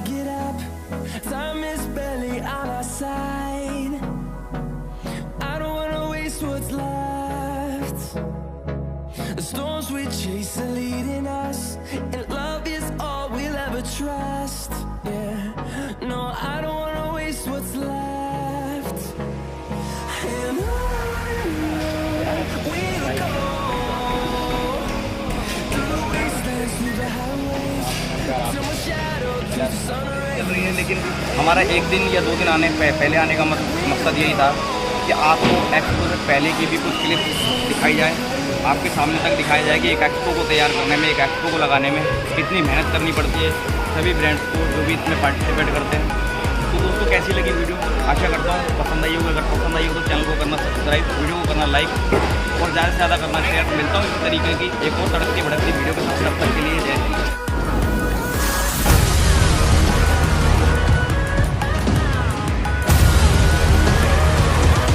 get up, time is barely on our side. I don't wanna waste what's left. The storms we chase are leading us, and love is all we'll ever trust. Yeah, no, I don't wanna waste what's left. And on we'll go, through the wastelands, through the highways, till my shadow through the sun rays. लेकिन हमारा एक दिन या 2 दिन पहले आने का मकसद यही था कि आपको एक्सपो से पहले की भी कुछ क्लिप्स दिखाई जाए, आपके सामने तक दिखाया जाए कि एक एक्सपो को तैयार करने में, एक एक्सपो को लगाने में कितनी मेहनत करनी पड़ती है सभी ब्रांड्स को जो भी इसमें पार्टिसिपेट करते हैं। तो दोस्तों कैसी लगी वीडियो, आशा करता हूँ पसंद आई होगी। अगर पसंद आई हो तो चैनल को करना सब्सक्राइब, वीडियो को करना लाइक और ज़्यादा से ज़्यादा करना शेयर। मिलता हूँ इस तरीके की एक और तड़कती भड़कती वीडियो के साथ। तब तक के लिए